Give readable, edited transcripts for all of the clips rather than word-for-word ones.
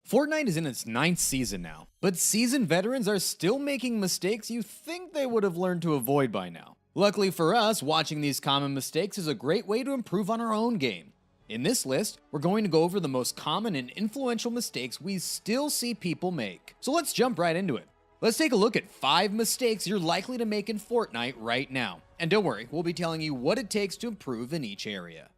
Fortnite is in its 9th season now, but seasoned veterans are still making mistakes you think they would have learned to avoid by now. Luckily for us, watching these common mistakes is a great way to improve on our own game. In this list, we're going to go over the most common and influential mistakes we still see people make. So let's jump right into it. Let's take a look at 5 mistakes you're likely to make in Fortnite right now. And don't worry, we'll be telling you what it takes to improve in each area.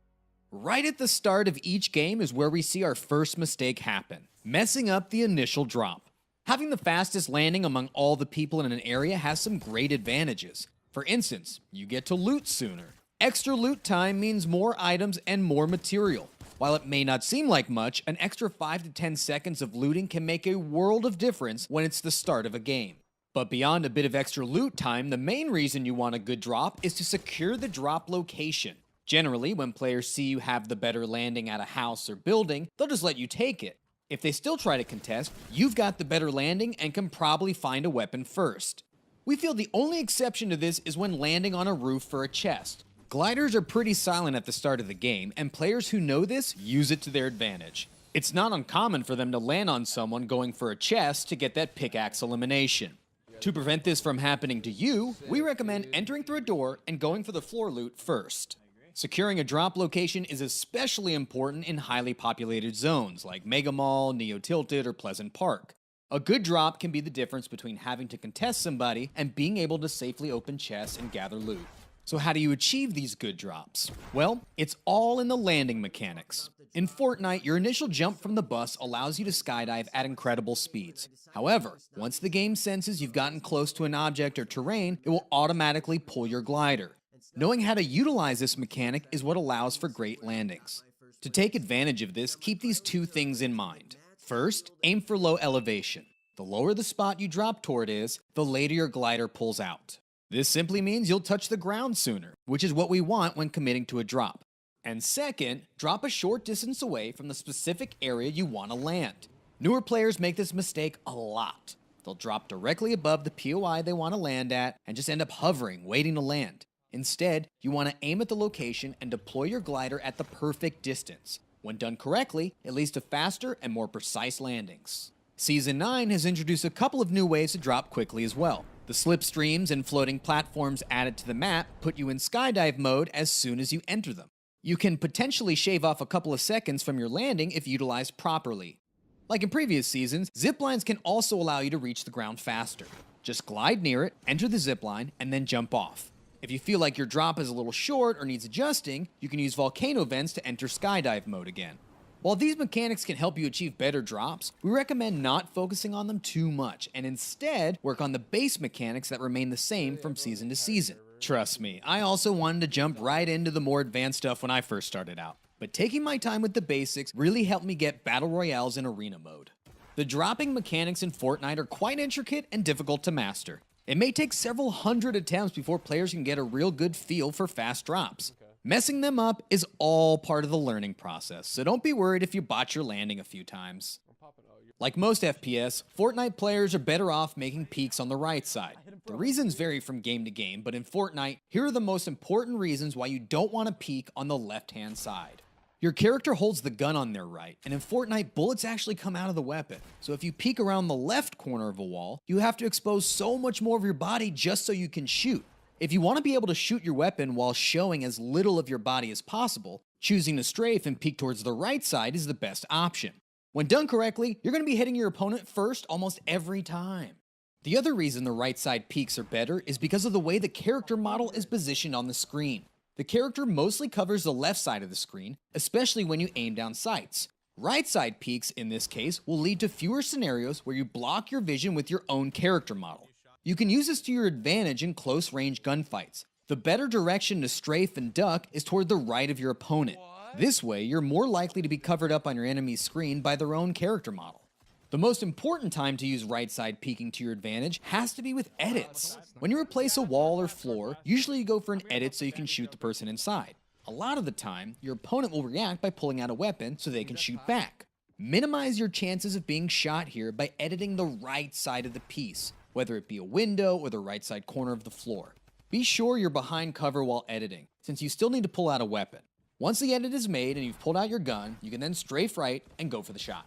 Right at the start of each game is where we see our first mistake happen, messing up the initial drop. Having the fastest landing among all the people in an area has some great advantages. For instance, you get to loot sooner. Extra loot time means more items and more material. While it may not seem like much, an extra 5 to 10 seconds of looting can make a world of difference when it's the start of a game. But beyond a bit of extra loot time, the main reason you want a good drop is to secure the drop location. Generally, when players see you have the better landing at a house or building, they'll just let you take it. If they still try to contest, you've got the better landing and can probably find a weapon first. We feel the only exception to this is when landing on a roof for a chest. Gliders are pretty silent at the start of the game, and players who know this use it to their advantage. It's not uncommon for them to land on someone going for a chest to get that pickaxe elimination. To prevent this from happening to you, we recommend entering through a door and going for the floor loot first. Securing a drop location is especially important in highly populated zones like Mega Mall, Neo Tilted, or Pleasant Park. A good drop can be the difference between having to contest somebody and being able to safely open chests and gather loot. So how do you achieve these good drops? Well, it's all in the landing mechanics. In Fortnite, your initial jump from the bus allows you to skydive at incredible speeds. However, once the game senses you've gotten close to an object or terrain, it will automatically pull your glider. Knowing how to utilize this mechanic is what allows for great landings. To take advantage of this, keep these 2 things in mind. First, aim for low elevation. The lower the spot you drop toward is, the later your glider pulls out. This simply means you'll touch the ground sooner, which is what we want when committing to a drop. And second, drop a short distance away from the specific area you want to land. Newer players make this mistake a lot. They'll drop directly above the POI they want to land at and just end up hovering, waiting to land. Instead, you want to aim at the location and deploy your glider at the perfect distance. When done correctly, it leads to faster and more precise landings. Season 9 has introduced a couple of new ways to drop quickly as well. The slipstreams and floating platforms added to the map put you in skydive mode as soon as you enter them. You can potentially shave off a couple of seconds from your landing if utilized properly. Like in previous seasons, ziplines can also allow you to reach the ground faster. Just glide near it, enter the zipline, and then jump off. If you feel like your drop is a little short or needs adjusting, you can use volcano vents to enter skydive mode again. While these mechanics can help you achieve better drops, we recommend not focusing on them too much and instead work on the base mechanics that remain the same from season to season. Trust me, I also wanted to jump right into the more advanced stuff when I first started out, but taking my time with the basics really helped me get battle royales in arena mode. The dropping mechanics in Fortnite are quite intricate and difficult to master. It may take several hundred attempts before players can get a real good feel for fast drops. Messing them up is all part of the learning process, so don't be worried if you botch your landing a few times. Like most FPS, Fortnite players are better off making peaks on the right side. The reasons vary from game to game, but in Fortnite, here are the most important reasons why you don't want to peek on the left-hand side. Your character holds the gun on their right, and in Fortnite, bullets actually come out of the weapon. So if you peek around the left corner of a wall, you have to expose so much more of your body just so you can shoot. If you want to be able to shoot your weapon while showing as little of your body as possible, choosing to strafe and peek towards the right side is the best option. When done correctly, you're going to be hitting your opponent first almost every time. The other reason the right side peeks are better is because of the way the character model is positioned on the screen. The character mostly covers the left side of the screen, especially when you aim down sights. Right side peeks, in this case, will lead to fewer scenarios where you block your vision with your own character model. You can use this to your advantage in close-range gunfights. The better direction to strafe and duck is toward the right of your opponent. This way, you're more likely to be covered up on your enemy's screen by their own character model. The most important time to use right side peeking to your advantage has to be with edits. When you replace a wall or floor, usually you go for an edit so you can shoot the person inside. A lot of the time, your opponent will react by pulling out a weapon so they can shoot back. Minimize your chances of being shot here by editing the right side of the piece, whether it be a window or the right side corner of the floor. Be sure you're behind cover while editing, since you still need to pull out a weapon. Once the edit is made and you've pulled out your gun, you can then strafe right and go for the shot.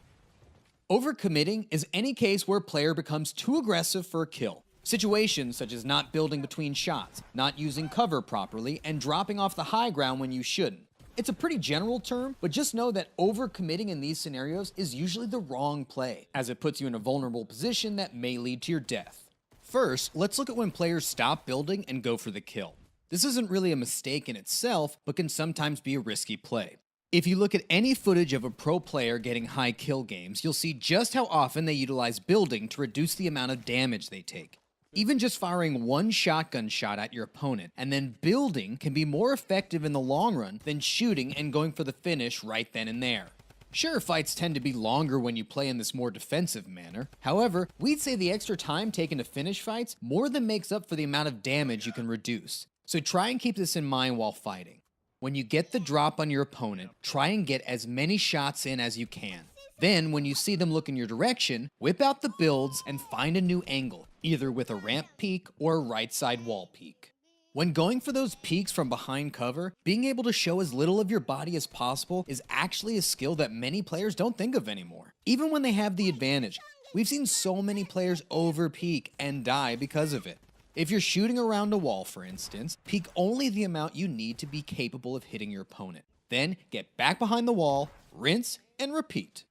Overcommitting is any case where a player becomes too aggressive for a kill. Situations such as not building between shots, not using cover properly, and dropping off the high ground when you shouldn't. It's a pretty general term, but just know that overcommitting in these scenarios is usually the wrong play, as it puts you in a vulnerable position that may lead to your death. First, let's look at when players stop building and go for the kill. This isn't really a mistake in itself, but can sometimes be a risky play. If you look at any footage of a pro player getting high kill games, you'll see just how often they utilize building to reduce the amount of damage they take. Even just firing one shotgun shot at your opponent and then building can be more effective in the long run than shooting and going for the finish right then and there. Sure, fights tend to be longer when you play in this more defensive manner. However, we'd say the extra time taken to finish fights more than makes up for the amount of damage you can reduce. So try and keep this in mind while fighting. When you get the drop on your opponent, try and get as many shots in as you can. Then, when you see them look in your direction, whip out the builds and find a new angle, either with a ramp peek or a right side wall peek. When going for those peeks from behind cover, being able to show as little of your body as possible is actually a skill that many players don't think of anymore, even when they have the advantage. We've seen so many players over peek and die because of it. If you're shooting around a wall, for instance, peek only the amount you need to be capable of hitting your opponent. Then get back behind the wall, rinse, and repeat.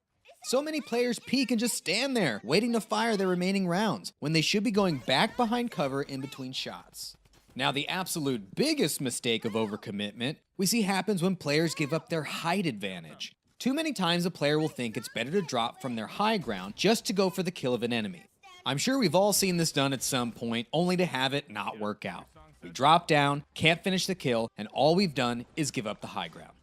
So many players peek and just stand there, waiting to fire their remaining rounds, when they should be going back behind cover in between shots. Now, the absolute biggest mistake of overcommitment we see happens when players give up their height advantage. Too many times a player will think it's better to drop from their high ground just to go for the kill of an enemy. I'm sure we've all seen this done at some point, only to have it not work out. We drop down, can't finish the kill, and all we've done is give up the high ground.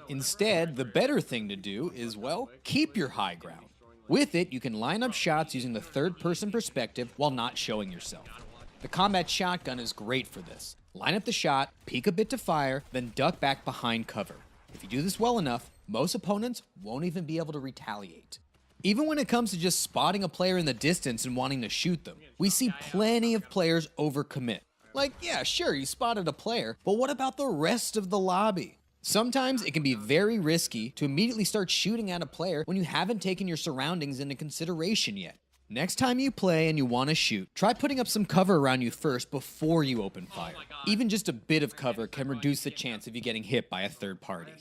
Instead, the better thing to do is, well, keep your high ground. With it, you can line up shots using the third-person perspective while not showing yourself. The combat shotgun is great for this. Line up the shot, peek a bit to fire, then duck back behind cover. If you do this well enough, most opponents won't even be able to retaliate. Even when it comes to just spotting a player in the distance and wanting to shoot them, we see plenty of players overcommit. Like, yeah, sure, you spotted a player, but what about the rest of the lobby? Sometimes it can be very risky to immediately start shooting at a player when you haven't taken your surroundings into consideration yet. Next time you play and you want to shoot, try putting up some cover around you first before you open fire. Even just a bit of cover can reduce the chance of you getting hit by a third party.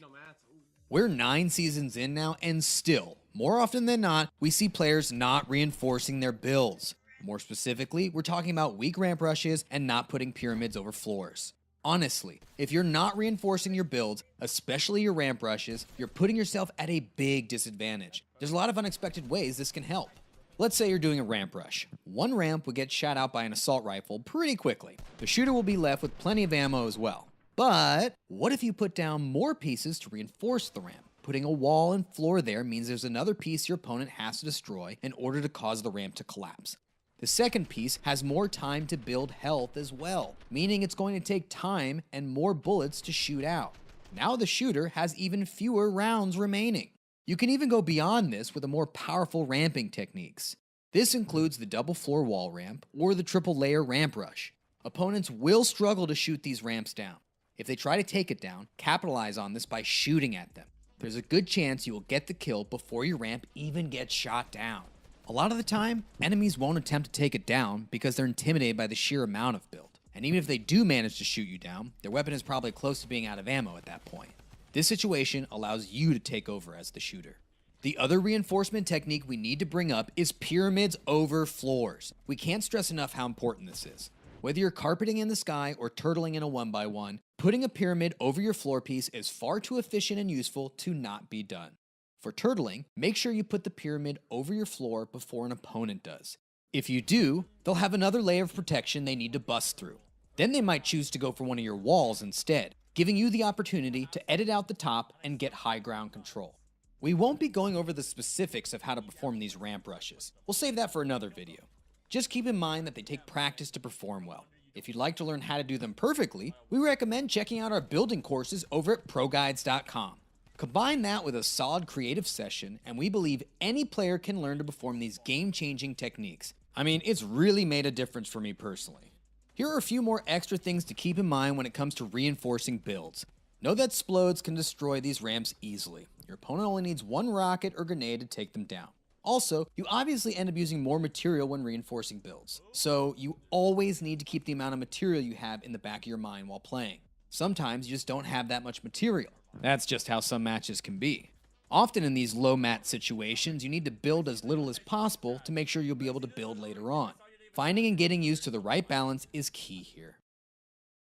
We're 9 seasons in now, and still, more often than not, we see players not reinforcing their builds. More specifically, we're talking about weak ramp rushes and not putting pyramids over floors. Honestly, if you're not reinforcing your builds, especially your ramp rushes, you're putting yourself at a big disadvantage. There's a lot of unexpected ways this can help. Let's say you're doing a ramp rush. One ramp would get shot out by an assault rifle pretty quickly. The shooter will be left with plenty of ammo as well. But what if you put down more pieces to reinforce the ramp? Putting a wall and floor there means there's another piece your opponent has to destroy in order to cause the ramp to collapse. The second piece has more time to build health as well, meaning it's going to take time and more bullets to shoot out. Now the shooter has even fewer rounds remaining. You can even go beyond this with a more powerful ramping techniques. This includes the double floor wall ramp or the triple layer ramp rush. Opponents will struggle to shoot these ramps down. If they try to take it down, capitalize on this by shooting at them. There's a good chance you will get the kill before your ramp even gets shot down. A lot of the time, enemies won't attempt to take it down because they're intimidated by the sheer amount of build. And even if they do manage to shoot you down, their weapon is probably close to being out of ammo at that point. This situation allows you to take over as the shooter. The other reinforcement technique we need to bring up is pyramids over floors. We can't stress enough how important this is. Whether you're carpeting in the sky or turtling in a 1x1, putting a pyramid over your floor piece is far too efficient and useful to not be done. For turtling, make sure you put the pyramid over your floor before an opponent does. If you do, they'll have another layer of protection they need to bust through. Then they might choose to go for one of your walls instead, giving you the opportunity to edit out the top and get high ground control. We won't be going over the specifics of how to perform these ramp rushes. We'll save that for another video. Just keep in mind that they take practice to perform well. If you'd like to learn how to do them perfectly, we recommend checking out our building courses over at ProGuides.com. Combine that with a solid creative session, and we believe any player can learn to perform these game-changing techniques. I mean, it's really made a difference for me personally. Here are a few more extra things to keep in mind when it comes to reinforcing builds. Know that Splodes can destroy these ramps easily. Your opponent only needs one rocket or grenade to take them down. Also, you obviously end up using more material when reinforcing builds, so you always need to keep the amount of material you have in the back of your mind while playing. Sometimes you just don't have that much material. That's just how some matches can be. Often in these low mat situations, you need to build as little as possible to make sure you'll be able to build later on. Finding and getting used to the right balance is key here.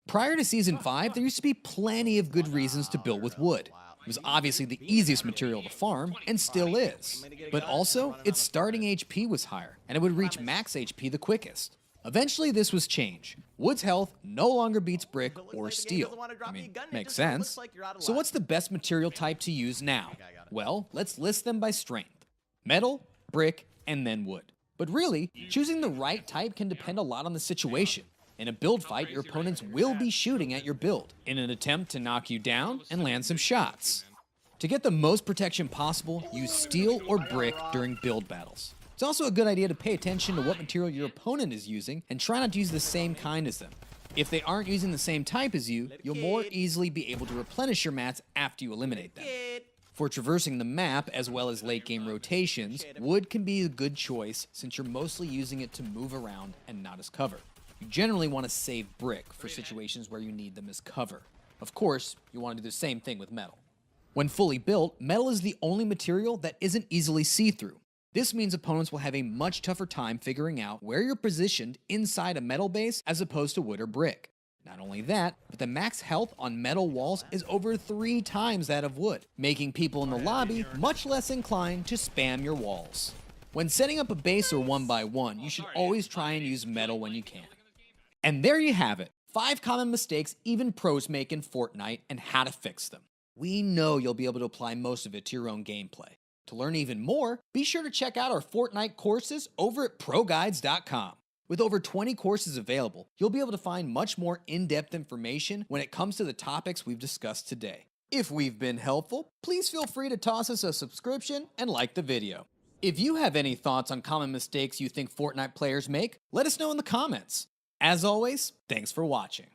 Prior to Season 5, there used to be plenty of good reasons to build with wood. It was obviously the easiest material to farm, and still is. But also, its starting HP was higher, and it would reach max HP the quickest. Eventually this was changed. Wood's health no longer beats brick or steel. I mean, makes sense. So what's the best material type to use now? Well, let's list them by strength. Metal, brick, and then wood. But really, choosing the right type can depend a lot on the situation. In a build fight, your opponents will be shooting at your build in an attempt to knock you down and land some shots. To get the most protection possible, use steel or brick during build battles. It's also a good idea to pay attention to what material your opponent is using and try not to use the same kind as them. If they aren't using the same type as you, you'll more easily be able to replenish your mats after you eliminate them. For traversing the map as well as late game rotations, wood can be a good choice since you're mostly using it to move around and not as cover. You generally want to save brick for situations where you need them as cover. Of course, you want to do the same thing with metal. When fully built, metal is the only material that isn't easily see-through. This means opponents will have a much tougher time figuring out where you're positioned inside a metal base as opposed to wood or brick. Not only that, but the max health on metal walls is over 3 times that of wood, making people in the lobby much less inclined to spam your walls. When setting up a base or 1x1, you should always try and use metal when you can. And there you have it, 5 common mistakes even pros make in Fortnite and how to fix them. We know you'll be able to apply most of it to your own gameplay. To learn even more, be sure to check out our Fortnite courses over at ProGuides.com. With over 20 courses available, you'll be able to find much more in-depth information when it comes to the topics we've discussed today. If we've been helpful, please feel free to toss us a subscription and like the video. If you have any thoughts on common mistakes you think Fortnite players make, let us know in the comments. As always, thanks for watching.